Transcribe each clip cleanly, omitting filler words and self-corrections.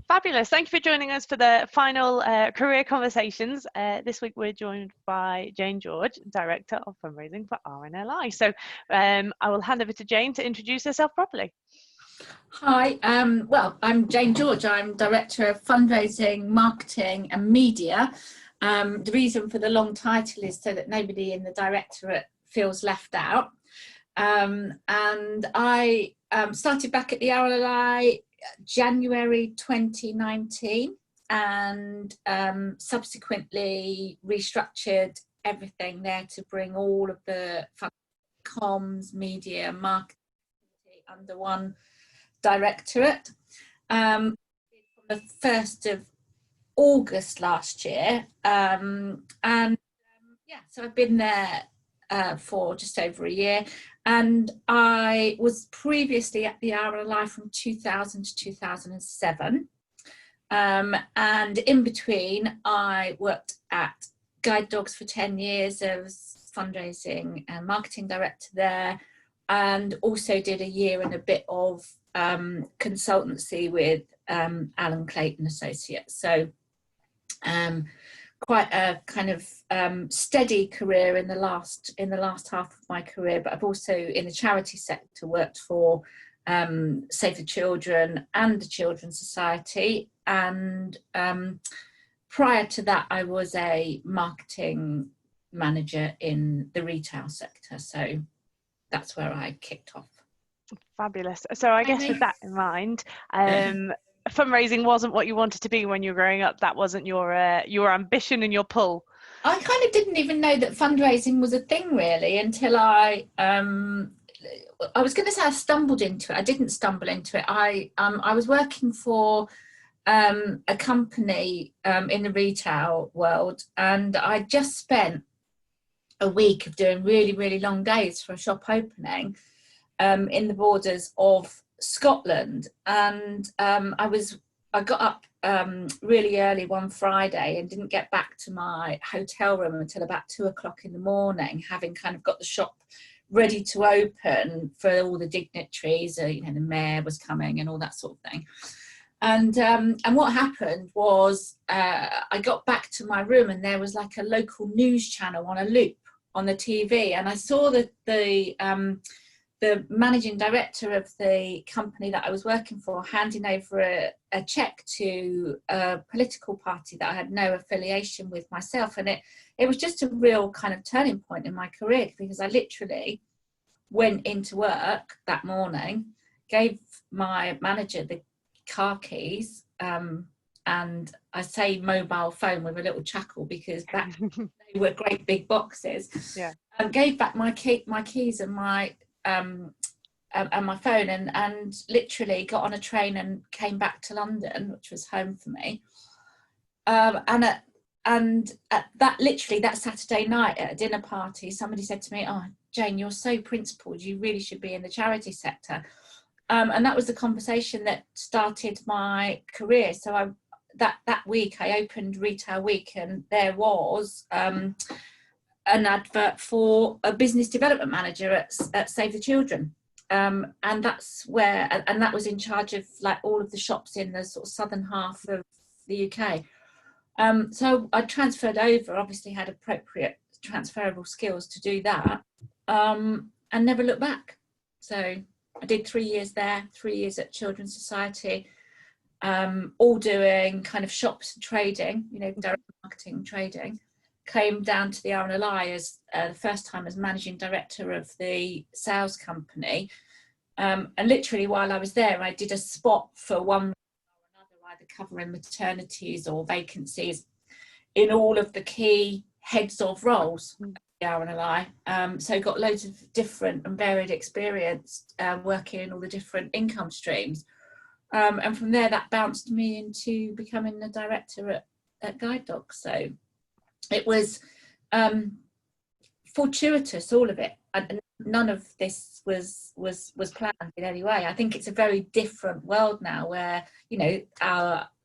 Fabulous. Thank you for joining us for the final career conversations. This week we're joined by Jayne George, Director of Fundraising for RNLI. So I will hand over to Jayne to introduce herself properly. Hi, well, I'm Jayne George. I'm Director of Fundraising, Marketing and Media. The reason for the long title is so that nobody in the Directorate feels left out. And I started back at the RNLI January 2019 and subsequently restructured everything there to bring all of the comms, media, marketing under one directorate. From the 1st of August last year, yeah, so I've been there for just over a year, and I was previously at the RNLI from 2000 to 2007, and in between I worked at Guide Dogs for 10 years as fundraising and marketing director there, and also did a year and a bit of consultancy with Alan Clayton Associates. So quite a kind of steady career in the last half of my career, but I've also in the charity sector worked for Save the Children and the Children's Society, and prior to that I was a marketing manager in the retail sector, so that's where I kicked off. Fabulous. So I guess with that in mind, fundraising wasn't what you wanted to be when you were growing up. That wasn't your ambition and your pull. I kind of didn't even know that fundraising was a thing really until I was going to say I stumbled into it. I didn't stumble into it. I was working for a company in the retail world, and I just spent a week of doing really, really long days for a shop opening in the borders of Scotland, and I got up really early one Friday and didn't get back to my hotel room until about 2 o'clock in the morning, having kind of got the shop ready to open for all the dignitaries. You know, the mayor was coming and all that sort of thing. And what happened was I got back to my room and there was like a local news channel on a loop on the TV, and I saw that the managing director of the company that I was working for handing over a cheque to a political party that I had no affiliation with myself, and it was just a real kind of turning point in my career, because I literally went into work that morning, gave my manager the car keys, and I say mobile phone with a little chuckle because they were great big boxes. Yeah. Gave back my keys and my phone, and literally got on a train and came back to London, which was home for me. And at that Saturday night at a dinner party, somebody said to me, "Oh, Jayne, you're so principled. You really should be in the charity sector." And that was the conversation that started my career. So that week I opened Retail Week, and there was an advert for a business development manager at Save the Children, and that's where, and that was in charge of like all of the shops in the sort of southern half of the UK. So I transferred over, obviously had appropriate transferable skills to do that, and never looked back. So I did 3 years there, 3 years at Children's Society, all doing kind of shops and trading, you know, direct marketing and trading. Came down to the RNLI as the first time as managing director of the sales company, and literally while I was there I did a spot for one or another, either covering maternities or vacancies in all of the key heads of roles at the RNLI, so got loads of different and varied experience working in all the different income streams, and from there that bounced me into becoming the director at Guide Dogs. So it was fortuitous, all of it, and none of this was planned in any way. I think it's a very different world now, where, you know,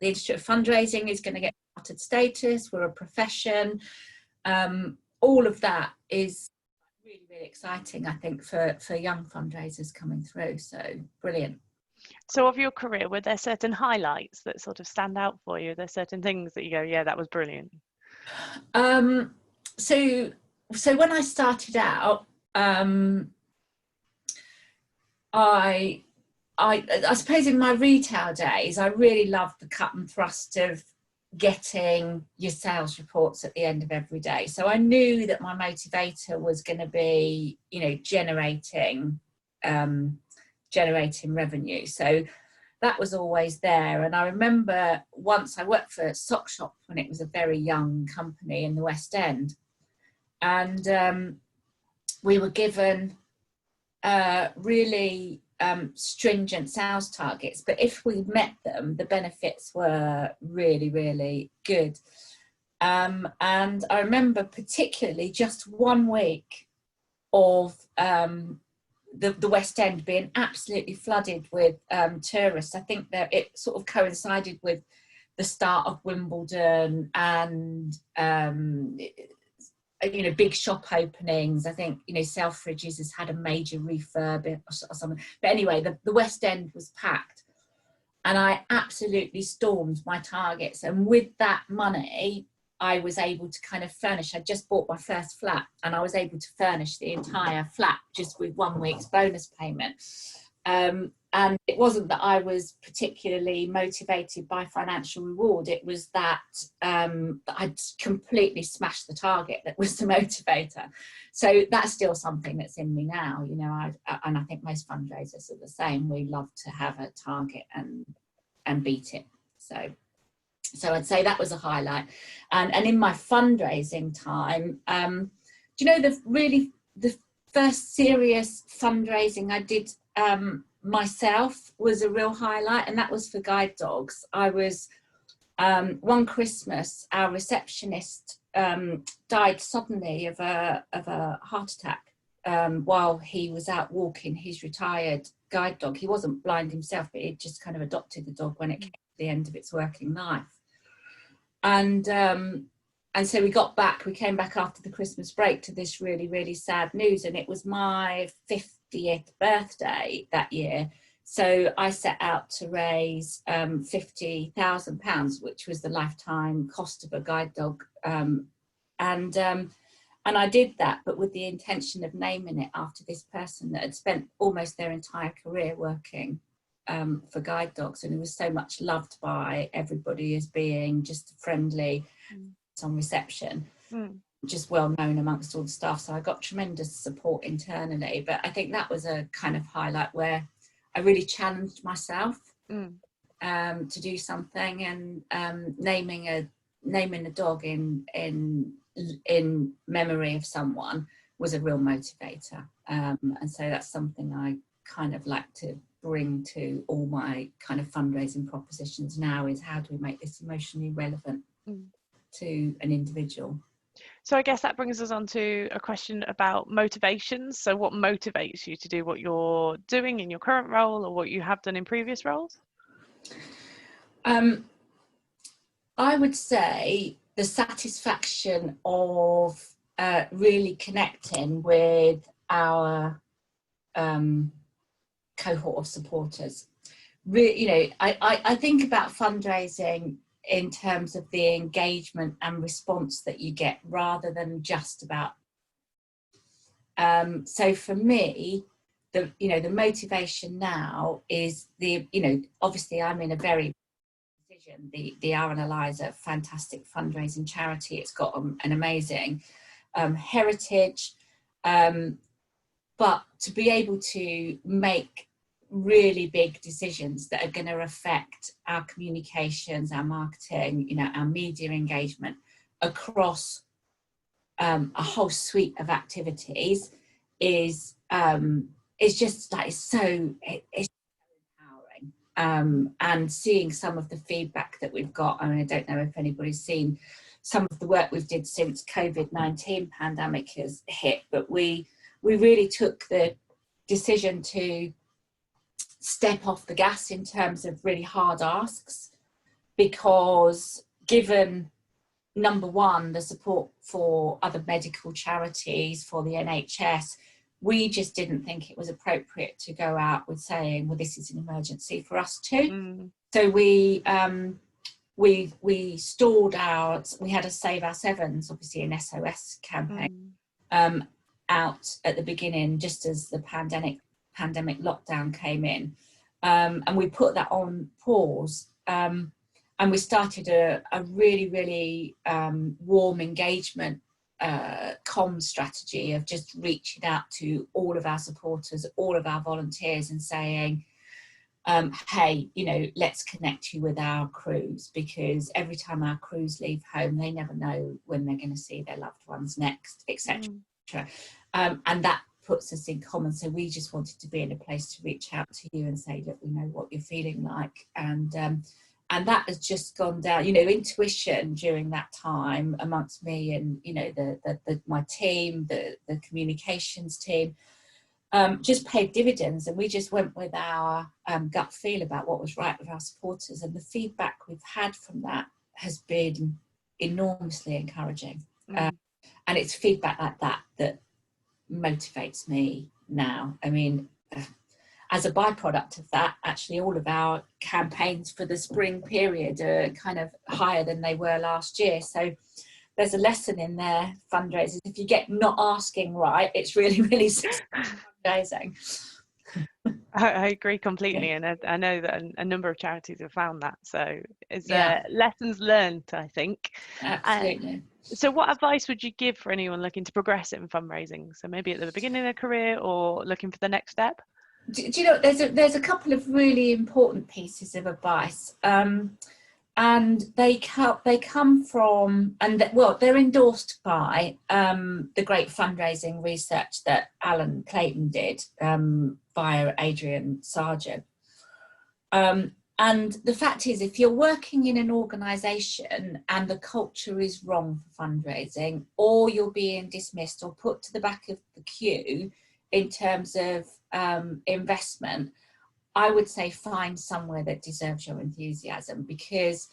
the Institute of Fundraising is going to get chartered status. We're a profession. All of that is really, really exciting, I think, for young fundraisers coming through. So brilliant. So of your career, were there certain highlights that sort of stand out for you? Are there certain things that you go, yeah, that was brilliant? So when I started out, I suppose in my retail days, I really loved the cut and thrust of getting your sales reports at the end of every day. So I knew that my motivator was going to be, you know, generating revenue. So that was always there. And I remember once I worked for Sock Shop when it was a very young company in the West End, and we were given really stringent sales targets, but if we met them, the benefits were really, really good. And I remember particularly just 1 week of the West End being absolutely flooded with tourists. I think that it sort of coincided with the start of Wimbledon and you know, big shop openings. I think, you know, Selfridges has had a major refurb or something. But anyway, the West End was packed, and I absolutely stormed my targets. And with that money, I was able to kind of furnish. I just bought my first flat, and I was able to furnish the entire flat just with 1 week's bonus payment. And it wasn't that I was particularly motivated by financial reward. It was that I'd completely smashed the target that was the motivator. So that's still something that's in me now. You know, and I think most fundraisers are the same. We love to have a target and beat it. So I'd say that was a highlight. And in my fundraising time, do you know, the first serious fundraising I did myself was a real highlight, and that was for guide dogs. I was one Christmas, our receptionist died suddenly of a heart attack while he was out walking his retired guide dog. He wasn't blind himself, but he just kind of adopted the dog when it came to the end of its working life. And so we came back after the Christmas break to this really, really sad news, and it was my 50th birthday that year. So I set out to raise £50,000, which was the lifetime cost of a guide dog. And I did that, but with the intention of naming it after this person that had spent almost their entire career working for guide dogs, and who was so much loved by everybody as being just friendly on reception. Just well known amongst all the staff. So I got tremendous support internally, but I think that was a kind of highlight where I really challenged myself to do something, and naming a dog in memory of someone was a real motivator. And so that's something I kind of like to bring to all my kind of fundraising propositions now, is how do we make this emotionally relevant to an individual. So I guess that brings us on to a question about motivations. So what motivates you to do what you're doing in your current role, or what you have done in previous roles? I would say the satisfaction of really connecting with our cohort of supporters. You know, I think about fundraising in terms of the engagement and response that you get, rather than just about. So for me, the motivation now is obviously I'm in a very position. The RNLI is a fantastic fundraising charity. It's got an amazing heritage, but to be able to make really big decisions that are going to affect our communications, our marketing, our media engagement across a whole suite of activities is just like it's empowering. And seeing some of the feedback that we've got, I mean, I don't know if anybody's seen some of the work we've did since COVID-19 pandemic has hit, but we really took the decision to step off the gas in terms of really hard asks, because given, number one, the support for other medical charities, for the NHS, we just didn't think it was appropriate to go out with saying, well, this is an emergency for us too. So we stalled out. We had a Save Our Sevens, obviously an SOS campaign, out at the beginning, just as the pandemic lockdown came in, and we put that on pause. And we started a really warm engagement comm strategy of just reaching out to all of our supporters, all of our volunteers, and saying, hey, you know, let's connect you with our crews, because every time our crews leave home, they never know when they're going to see their loved ones next, etc. And that puts us in common. So we just wanted to be in a place to reach out to you and say, look, we know what you're feeling like. And that has just gone down, you know, intuition during that time amongst me and, you know, my team, the communications team, just paid dividends. And we just went with our gut feel about what was right with our supporters. And the feedback we've had from that has been enormously encouraging. And it's feedback like that motivates me now. I mean, as a byproduct of that, actually all of our campaigns for the spring period are kind of higher than they were last year. So there's a lesson in there, fundraisers. If you get not asking right, it's really successful fundraising. I agree completely, and I know that a number of charities have found that. So it's lessons learned, I think. Absolutely. So what advice would you give for anyone looking to progress in fundraising? So maybe at the beginning of their career or looking for the next step? Do you know, there's a couple of really important pieces of advice, and they come from, and well, they're endorsed by the great fundraising research that Alan Clayton did via Adrian Sargent. And the fact is, if you're working in an organisation and the culture is wrong for fundraising, or you're being dismissed or put to the back of the queue in terms of investment, I would say find somewhere that deserves your enthusiasm, because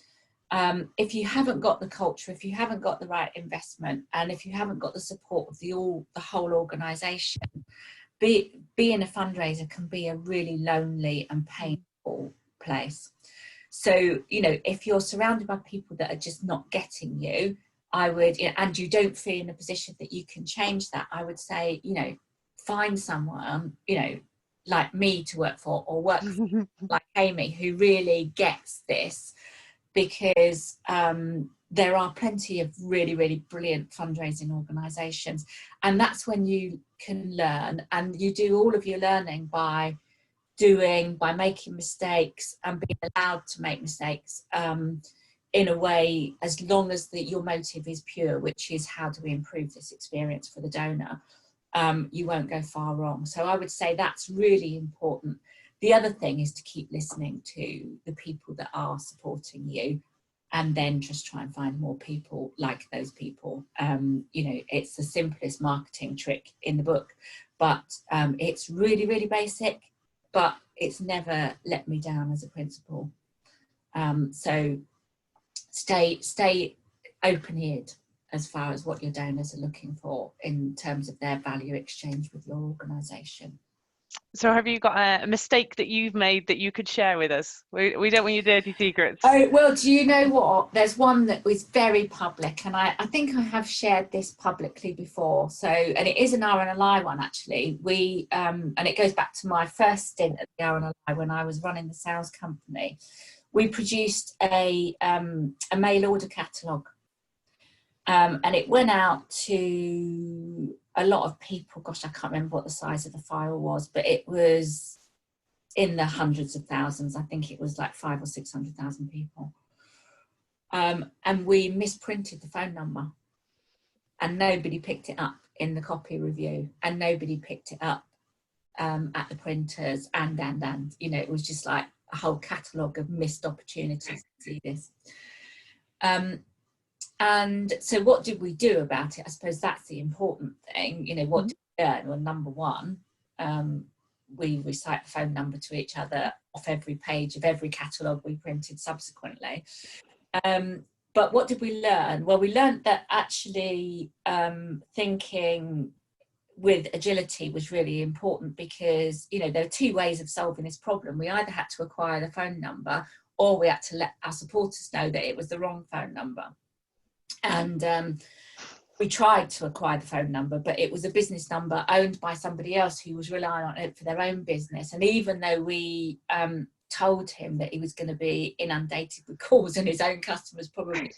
if you haven't got the culture, if you haven't got the right investment, and if you haven't got the support of the whole organisation, being a fundraiser can be a really lonely and painful place. So, you know, if you're surrounded by people that are just not getting you, I would, and you don't feel in a position that you can change that, I would say, you know, find someone, you know, like me to work for, or work for, like Amy, who really gets this, because there are plenty of really brilliant fundraising organisations, and that's when you can learn, and you do all of your learning by making mistakes and being allowed to make mistakes in a way, as long as your motive is pure, which is how do we improve this experience for the donor. You won't go far wrong. So I would say that's really important. The other thing is to keep listening to the people that are supporting you, and then just try and find more people like those people. You know, it's the simplest marketing trick in the book, but it's really basic, but it's never let me down as a principle. So stay open-eared as far as what your donors are looking for in terms of their value exchange with your organisation. So have you got a mistake that you've made that you could share with us? We don't want your dirty secrets. Oh, well, do you know what? There's one that was very public, and I think I have shared this publicly before. So, and it is an RNLI one, actually. And it goes back to my first stint at the RNLI when I was running the sales company. We produced a mail order catalogue. And it went out to a lot of people. Gosh, I can't remember what the size of the file was, but it was in the hundreds of thousands. I think it was like 500,000 or 600,000 people. And we misprinted the phone number, and nobody picked it up in the copy review, and nobody picked it up at the printers, and you know, it was just like a whole catalogue of missed opportunities to see this. And so what did we do about it? I suppose that's the important thing. You know, what did we learn? Well, number one, we recite the phone number to each other off every page of every catalogue we printed subsequently. But what did we learn? Well, we learned that actually thinking with agility was really important, because, you know, there are two ways of solving this problem. We either had to acquire the phone number, or we had to let our supporters know that it was the wrong phone number. And we tried to acquire the phone number, but it was a business number owned by somebody else who was relying on it for their own business. And even though we told him that he was going to be inundated with calls and his own customers probably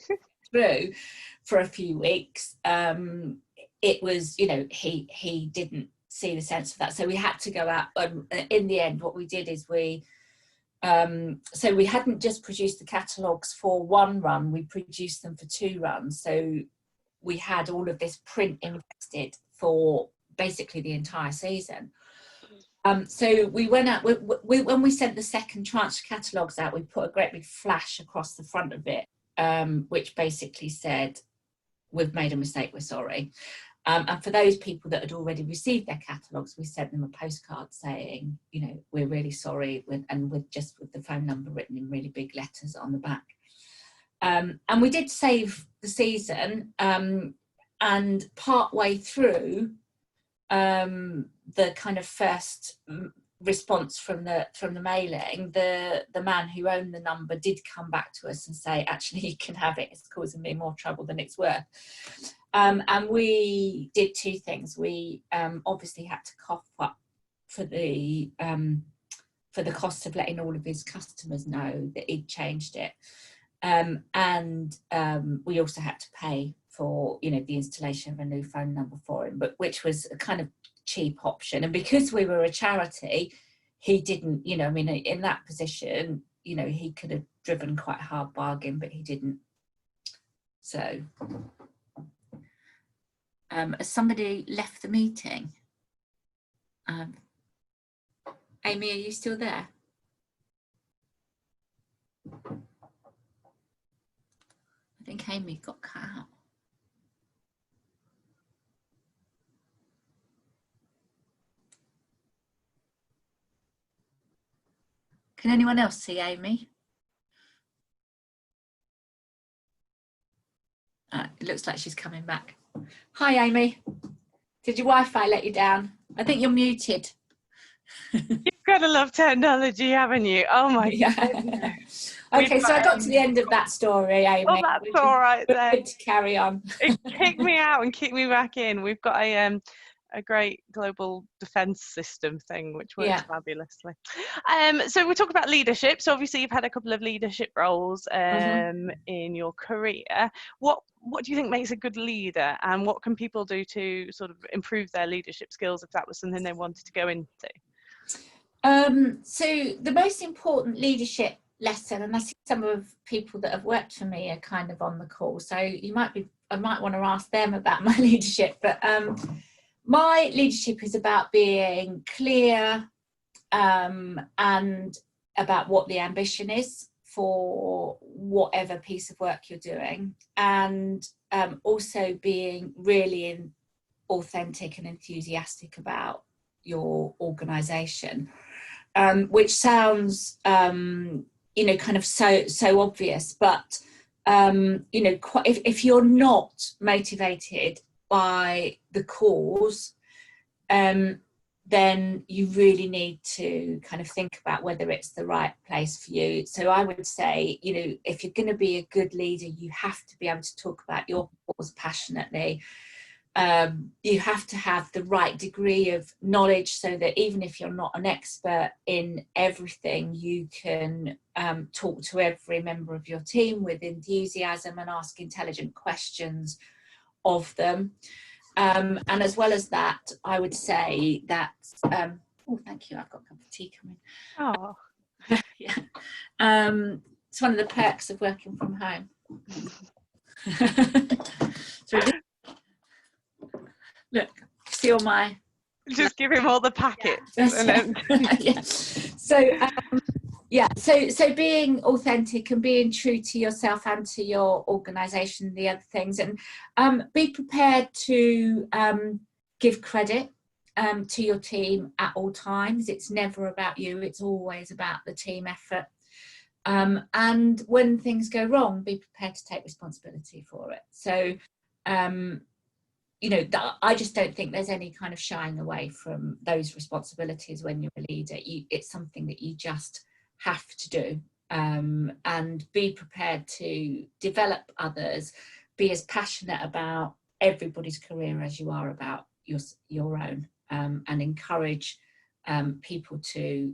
through for a few weeks, it was, you know, he didn't see the sense of that. So we had to go out, and in the end what we did is so we hadn't just produced the catalogues for one run, we produced them for 2 runs. So we had all of this print invested for basically the entire season. So we went out, when we sent the second tranche of catalogues out, we put a great big flash across the front of it, which basically said, "We've made a mistake, we're sorry." And for those people that had already received their catalogues, we sent them a postcard saying, you know, "We're really sorry," with the phone number written in really big letters on the back. And we did save the season, and part way through the kind of first response from the mailing, the man who owned the number did come back to us and say, "Actually, you can have it, it's causing me more trouble than it's worth." And we did 2 things. We obviously had to cough up for the cost of letting all of his customers know that he'd changed it, and we also had to pay for, you know, the installation of a new phone number for him, but which was a kind of cheap option. And because we were a charity, he didn't, you know, I mean, in that position, you know, he could have driven quite a hard bargain, but he didn't. So has somebody left the meeting? Amy, are you still there? I think Amy got cut out. Can anyone else see Amy? It looks like she's coming back. Hi, Amy. Did your Wi-Fi let you down? I think you're muted. You've got to love technology, haven't you? Oh my goodness. Okay, so I got to the end of that story, Amy. Well, that's all right then. Good to carry on. It kicked me out and kicked me back in. We've got a great global defence system thing which works fabulously. So we talk about leadership. So obviously you've had a couple of leadership roles in your career. What do you think makes a good leader, and what can people do to sort of improve their leadership skills if that was something they wanted to go into? So the most important leadership lesson, and I see some of people that have worked for me are kind of on the call, so I might want to ask them about my leadership, but my leadership is about being clear and about what the ambition is for whatever piece of work you're doing, and also being really authentic and enthusiastic about your organisation, which sounds you know, kind of so obvious, but you know, if you're not motivated by the cause, then you really need to kind of think about whether it's the right place for you. So I would say, you know, if you're going to be a good leader, you have to be able to talk about your cause passionately. You have to have the right degree of knowledge so that even if you're not an expert in everything, you can talk to every member of your team with enthusiasm and ask intelligent questions of them. And as well as that, I would say that, oh, thank you, I've got a cup of tea coming. Oh. Yeah. It's one of the perks of working from home. So look, see all my... Just give him all the packets. Yeah. So, yeah, so being authentic and being true to yourself and to your organisation, the other things, and be prepared to give credit to your team at all times. It's never about you, it's always about the team effort. And when things go wrong, be prepared to take responsibility for it. So, you know, I just don't think there's any kind of shying away from those responsibilities when you're a leader. It's something that you just have to do, and be prepared to develop others, be as passionate about everybody's career as you are about your own, and encourage people to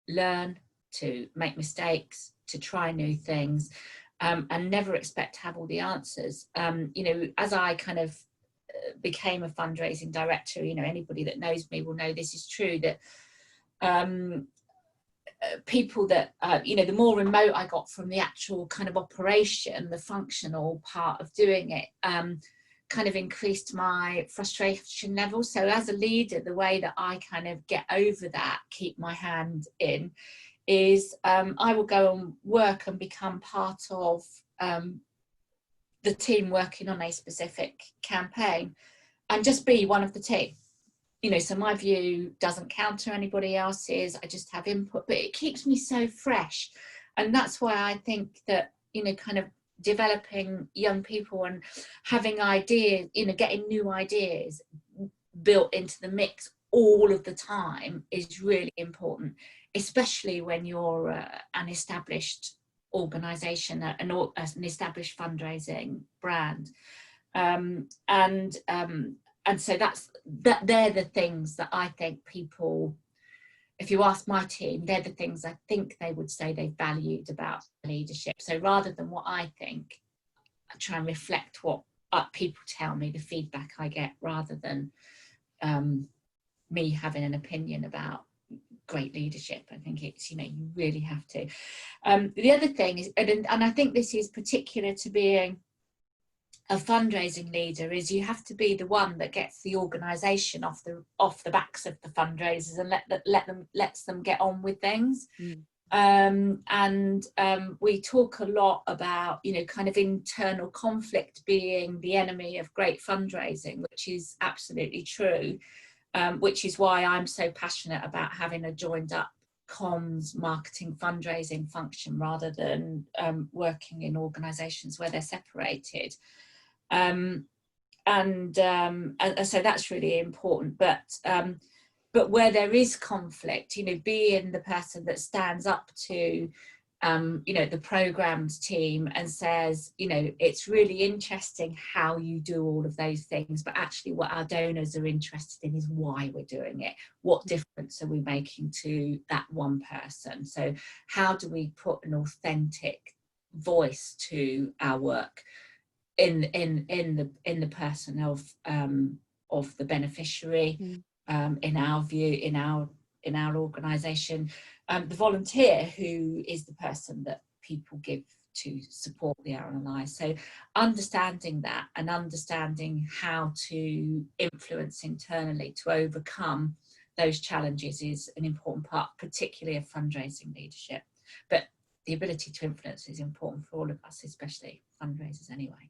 learn, to make mistakes, to try new things, and never expect to have all the answers. You know, as I kind of became a fundraising director, you know, anybody that knows me will know this is true, that people that, you know, the more remote I got from the actual kind of operation, the functional part of doing it, kind of increased my frustration level. So as a leader, the way that I kind of get over that, keep my hand in, is I will go and work and become part of the team working on a specific campaign, and just be one of the team. You know, so my view doesn't counter anybody else's, I just have input, but it keeps me so fresh. And that's why I think that, you know, kind of developing young people and having ideas, you know, getting new ideas built into the mix all of the time is really important, especially when you're an established organisation, an established fundraising brand, and so they're the things that I think people, if you ask my team, they're the things I think they would say they valued about leadership. So rather than what I think, I try and reflect what people tell me, the feedback I get, rather than me having an opinion about great leadership. I think it's, you know, you really have to. The other thing is, and I think this is particular to being a fundraising leader, is you have to be the one that gets the organisation off the backs of the fundraisers and lets them get on with things. We talk a lot about, you know, kind of internal conflict being the enemy of great fundraising, which is absolutely true. Which is why I'm so passionate about having a joined up comms, marketing, fundraising function, rather than working in organisations where they're separated. And so that's really important. But where there is conflict, you know, being the person that stands up to you know, the programmes team and says, you know, it's really interesting how you do all of those things, but actually what our donors are interested in is why we're doing it. What difference are we making to that one person? So how do we put an authentic voice to our work in the person of the beneficiary, in our view, in our organisation, the volunteer, who is the person that people give to support the RNLI. So understanding that and understanding how to influence internally to overcome those challenges is an important part, particularly of fundraising leadership. But the ability to influence is important for all of us, especially fundraisers anyway.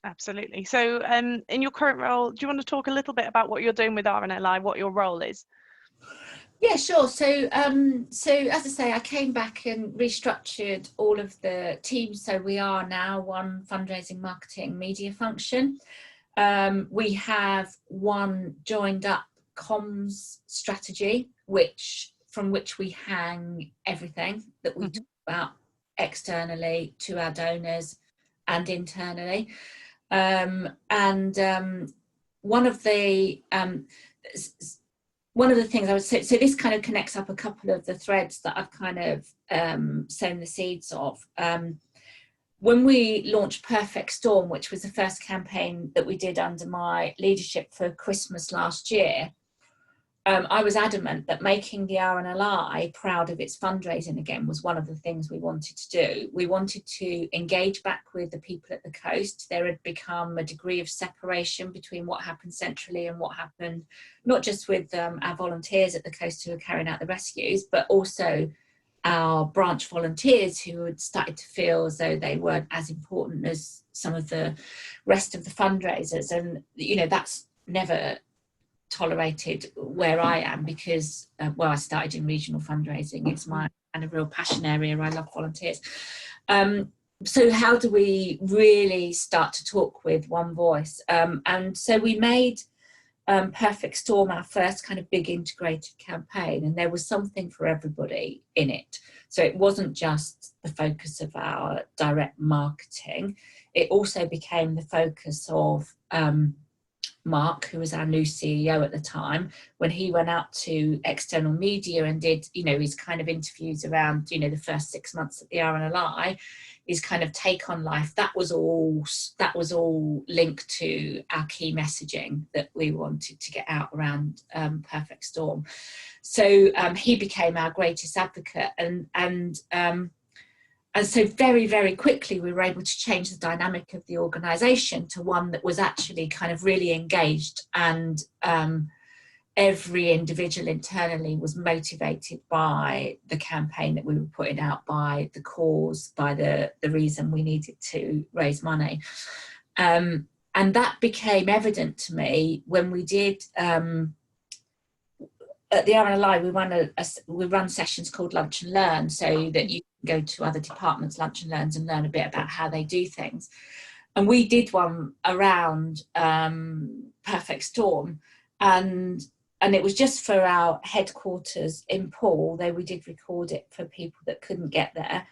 Absolutely. So in your current role, do you want to talk a little bit about what you're doing with RNLI, what your role is? Yeah, sure. So as I say, I came back and restructured all of the teams. So we are now one fundraising, marketing, media function. We have one joined up comms strategy, from which we hang everything that we talk about externally to our donors and internally. One of the things I would say, so this kind of connects up a couple of the threads that I've kind of sown the seeds of. When we launched Perfect Storm, which was the first campaign that we did under my leadership for Christmas last year, I was adamant that making the RNLI proud of its fundraising again was one of the things we wanted to do. We wanted to engage back with the people at the coast. There had become a degree of separation between what happened centrally and what happened, not just with our volunteers at the coast who were carrying out the rescues, but also our branch volunteers who had started to feel as though they weren't as important as some of the rest of the fundraisers. And, you know, that's never tolerated where I am, because well, I started in regional fundraising. It's my kind of real passion area. I love volunteers. so how do we really start to talk with one voice? And so we made Perfect Storm our first kind of big integrated campaign, and there was something for everybody in it. So it wasn't just the focus of our direct marketing, it also became the focus of Mark, who was our new CEO at the time, when he went out to external media and did, you know, his kind of interviews around, you know, the first 6 months at the RNLI, his kind of take on life. That was all linked to our key messaging that we wanted to get out around Perfect Storm. So he became our greatest advocate, and so very, very quickly we were able to change the dynamic of the organisation to one that was actually kind of really engaged, and every individual internally was motivated by the campaign that we were putting out, by the cause, by the reason we needed to raise money. And that became evident to me when we did, at the RNLI, we run sessions called Lunch and Learn, so that you go to other departments' lunch and learns and learn a bit about how they do things. And we did one around Perfect Storm, and it was just for our headquarters in Poole, though we did record it for people that couldn't get there.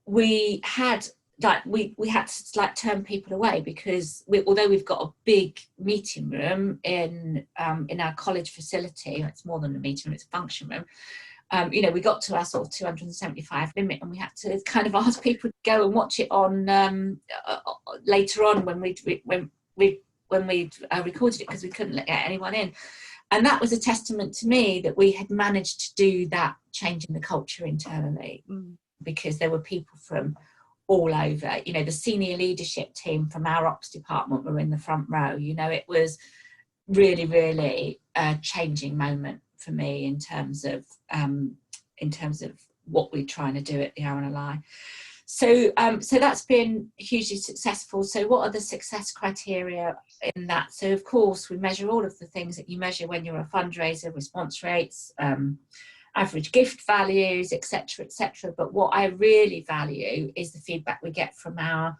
We had to like turn people away because although we've got a big meeting room in our college facility, it's more than a meeting room, it's a function room. You know, we got to our sort of 275 limit, and we had to kind of ask people to go and watch it on later on when we recorded it, because we couldn't get anyone in. And that was a testament to me that we had managed to do that change in the culture internally, because there were people from all over. You know, the senior leadership team from our ops department were in the front row. You know, it was really, really a changing moment for me in terms of what we're trying to do at the RNLI. So that's been hugely successful. So what are the success criteria in that? So of course we measure all of the things that you measure when you're a fundraiser: response rates, average gift values, etc., etc. But what I really value is the feedback we get from our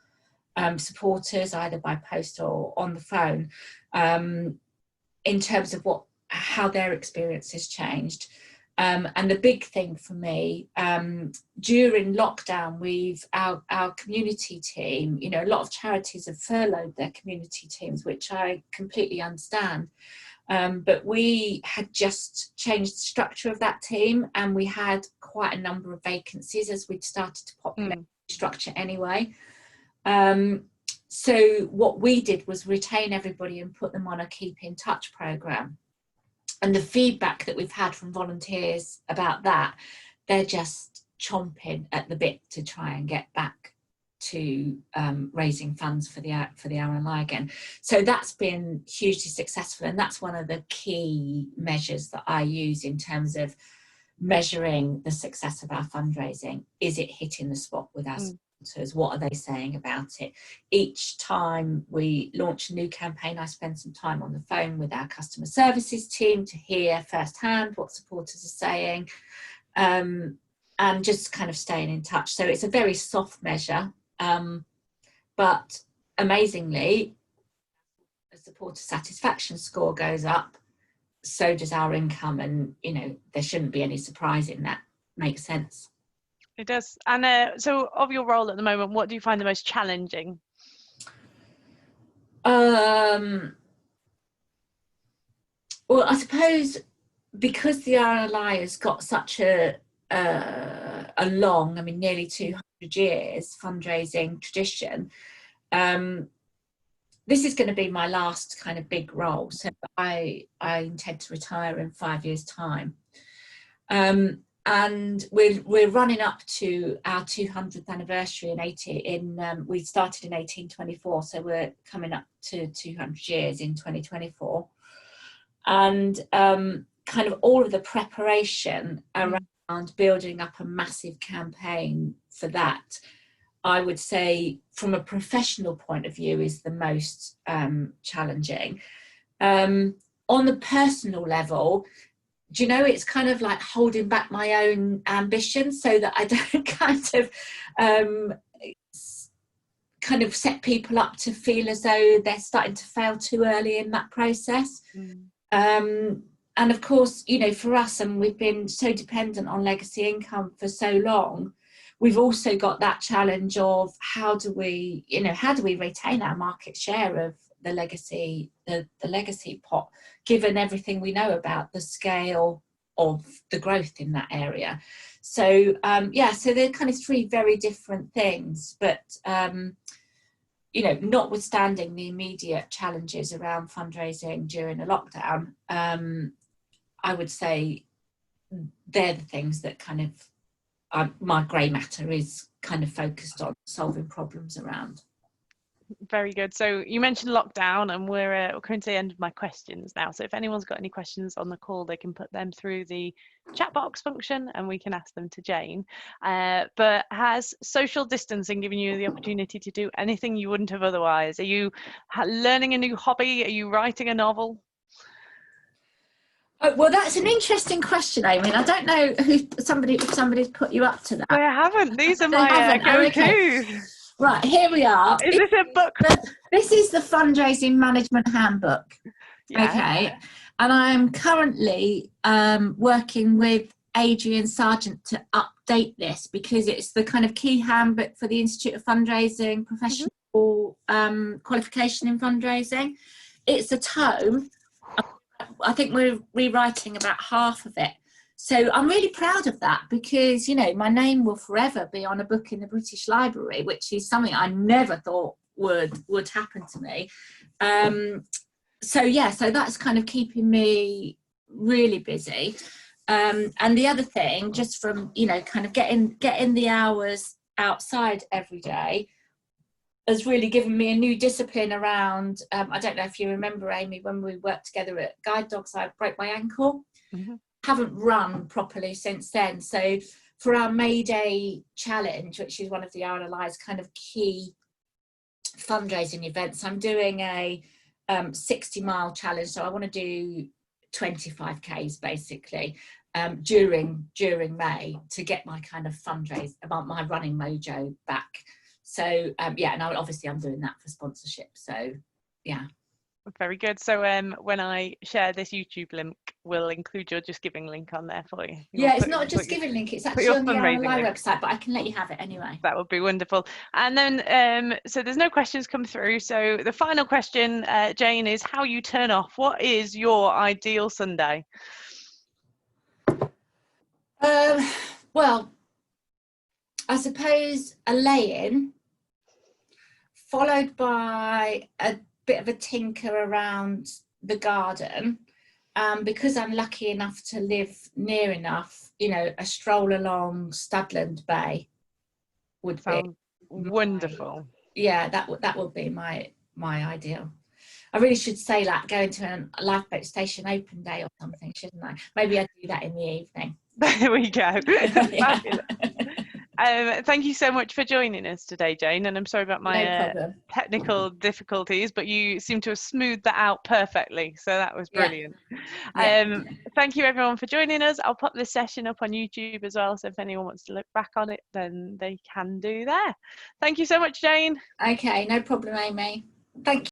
supporters, either by post or on the phone, in terms of how their experience has changed. And the big thing for me, during lockdown, our community team, you know, a lot of charities have furloughed their community teams, which I completely understand. But we had just changed the structure of that team, and we had quite a number of vacancies as we'd started to populate the structure anyway. So what we did was retain everybody and put them on a keep in touch programme. And the feedback that we've had from volunteers about that, they're just chomping at the bit to try and get back to raising funds for the RNLI again. So that's been hugely successful, and that's one of the key measures that I use in terms of measuring the success of our fundraising. Is it hitting the spot with our sponsors? What are they saying about it? Each time we launch a new campaign, I spend some time on the phone with our customer services team to hear firsthand what supporters are saying, and just kind of staying in touch. So it's a very soft measure, but amazingly, the supporter satisfaction score goes up, so does our income, and you know, there shouldn't be any surprise in that. Makes sense. It does. And so of your role at the moment, what do you find the most challenging? Well, I suppose because the RNLI has got such a long, I mean, nearly 200 years fundraising tradition, this is going to be my last kind of big role. So I intend to retire in 5 years' time. And we're running up to our 200th anniversary we started in 1824, so we're coming up to 200 years in 2024. And kind of all of the preparation around building up a massive campaign for that, I would say from a professional point of view, is the most challenging. On the personal level, do you know, it's kind of like holding back my own ambition so that I don't kind of kind of set people up to feel as though they're starting to fail too early in that process. And of course, you know, for us, and we've been so dependent on legacy income for so long, we've also got that challenge of how do we retain our market share of the legacy pot, given everything we know about the scale of the growth in that area. So so they're kind of three very different things, but you know, notwithstanding the immediate challenges around fundraising during a lockdown, I would say they're the things that kind of my grey matter is kind of focused on solving problems around. Very good. So you mentioned lockdown, and we're coming to the end of my questions now. So if anyone's got any questions on the call, they can put them through the chat box function and we can ask them to Jayne. But has social distancing given you the opportunity to do anything you wouldn't have otherwise? Are you learning a new hobby? Are you writing a novel? Oh, well, that's an interesting question, Amy. I don't know if somebody's put you up to that. I haven't. These are my go-tos. Okay. Right, here we are. Is this a book? This is the Fundraising Management Handbook. Yeah. Okay. And I'm currently working with Adrian Sargent to update this, because it's the kind of key handbook for the Institute of Fundraising, professional qualification in fundraising. It's a tome. I think we're rewriting about half of it. So I'm really proud of that, because, you know, my name will forever be on a book in the British Library, which is something I never thought would happen to me. So that's kind of keeping me really busy. And the other thing, just from, you know, kind of getting the hours outside every day, has really given me a new discipline around, I don't know if you remember, Amy, when we worked together at Guide Dogs, I broke my ankle. Haven't run properly since then. So for our May Day challenge, which is one of the RNLI's kind of key fundraising events, I'm doing a 60-mile challenge. So I want to do 25Ks basically during May, to get my kind of my running mojo back. So and obviously I'm doing that for sponsorship. So yeah. Very good. So when I share this YouTube link, we'll include your Just Giving link on there for you. It's not a Just Giving link, it's actually on the RNLI website, but I can let you have it anyway. That would be wonderful. And then, so there's no questions come through. So the final question, Jayne, is how you turn off. What is your ideal Sunday? Well, I suppose a lay-in, followed by a bit of a tinker around the garden, because I'm lucky enough to live near enough, you know, a stroll along Studland Bay would be wonderful. That would be my ideal. I really should say that, going to a lifeboat station open day or something, shouldn't I? Maybe I'd do that in the evening. There we go. Thank you so much for joining us today, Jayne, and I'm sorry about my technical difficulties, but you seem to have smoothed that out perfectly, so that was brilliant. Thank you everyone for joining us. I'll pop this session up on YouTube as well, so if anyone wants to look back on it, then they can do there. Thank you so much, Jayne. Okay, no problem, Amy. Thank you.